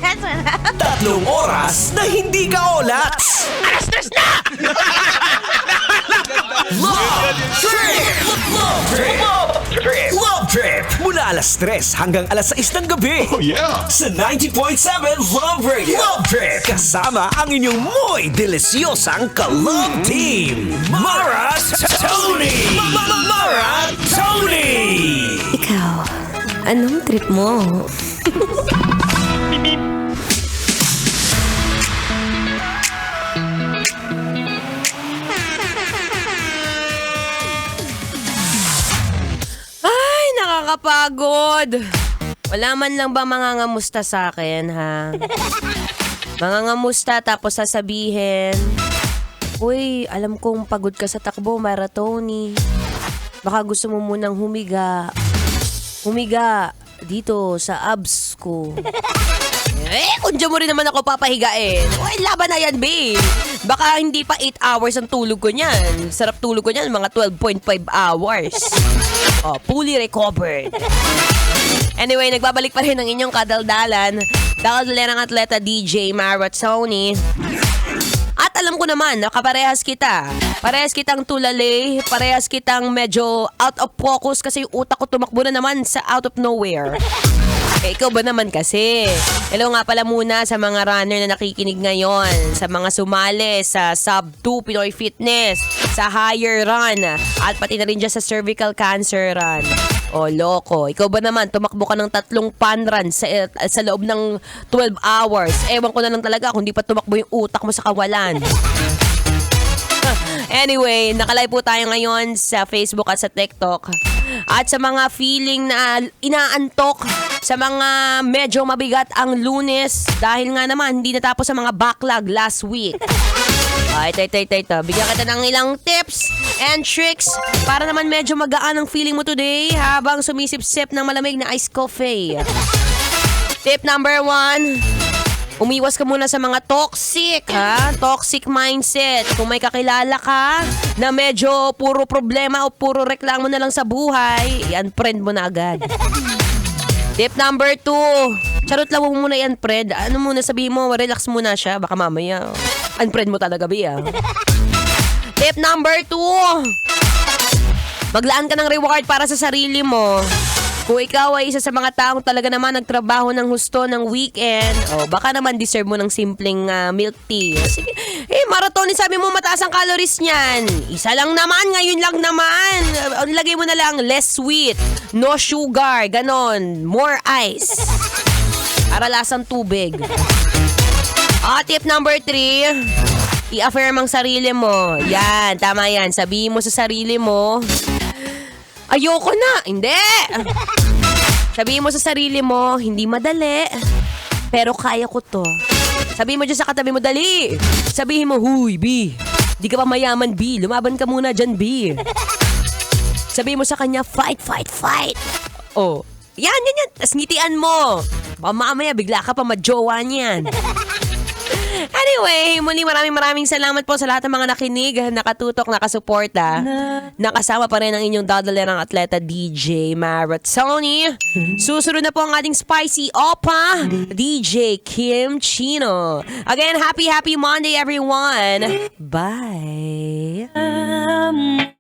3 oras na hindi ka olat. Alas 3 na! Love Trip! Love Trip! Love Trip! Mula alas 3 hanggang alas 6 ng gabi. Oh, yeah. Sa 90.7 Love Radio. Love Trip! Kasama ang inyong muy delisyosang ka-love team. Mara Tony! Mara Tony! Ikaw, anong trip mo? Ay, nakakapagod. Wala man lang ba mangangamusta sa akin, ha? Mangangamusta tapos sasabihin, uy, alam kong pagod ka sa takbo, Mara Tony. Baka gusto mo munang humiga. Humiga dito sa abs ko. Kung dyan mo rin naman ako papahigain. Uy, laban na yan, babe. Baka hindi pa 8 hours ang tulog ko niyan. Sarap tulog ko niyan, mga 12.5 hours. Oh, fully recovered. Anyway, nagbabalik pa rin ang inyong kadaldalan. Daldalan ng atleta DJ Mara Tony. At alam ko naman, nakaparehas kita. Parehas kitang tulali, parehas kitang medyo out of focus kasi yung utak ko tumakbo na naman sa out of nowhere. Ikaw ba naman kasi? Hello nga pala muna sa mga runner na nakikinig ngayon, sa mga sumali sa Sub 2 Pinoy Fitness, sa Higher Run, at pati na rin dyan sa Cervical Cancer Run. O, loko. Ikaw ba naman, tumakbo ka ng 3 fun runs sa loob ng 12 hours. Ewan ko na lang talaga kung di pa tumakbo yung utak mo sa kawalan. Anyway, nakalive po tayo ngayon sa Facebook at sa TikTok. At sa mga feeling na inaantok, sa mga medyo mabigat ang Lunes, dahil nga naman hindi natapos sa mga backlog last week. Ay, bigyan kita ng ilang tips and tricks para naman medyo magaan ang feeling mo today habang sumisip-sip ng malamig na iced coffee. Tip number 1, umiwas ka muna sa mga toxic, ha? Toxic mindset. Kung may kakilala ka na medyo puro problema o puro reklamo na lang sa buhay, i-unfriend mo na agad. Tip number 2, charot lang mo muna i-unfriend. Ano muna, sabihin mo, relax muna siya. Baka mamaya, unfriend mo talaga, Bia. Tip number 2, maglaan ka ng reward para sa sarili mo. Kung ikaw ay isa sa mga taong talaga naman nagtrabaho ng husto ng weekend, baka naman deserve mo ng simpleng milk tea. Sige, Marathon, sabi mo mataas ang calories niyan. Isa lang naman, ngayon lang naman. Lagay mo na lang less sweet, no sugar, ganon, more ice. Para lasang tubig. Tip number 3, i-affirm ang sarili mo. Yan, tama yan. Sabihin mo sa sarili mo, ayoko na. Hindi. Sabihin mo sa sarili mo, hindi madali, pero kaya ko to. Sabihin mo dyan sa katabi mo, dali. Sabihin mo, huy, B, di ka pa mayaman, B. Lumaban ka muna dyan, B. Sabihin mo sa kanya, fight, fight, fight. Yan. Tas ngitian mo. Mamaya, bigla ka pa majowa niyan. Anyway, muli maraming salamat po sa lahat ng mga nakinig, nakatutok, nakasuporta. Nakasama pa rin ang inyong dadalerang atleta DJ Mara Tony. Susunod na po ang ating spicy opa, DJ Kim Chino. Again, happy Monday everyone. Bye.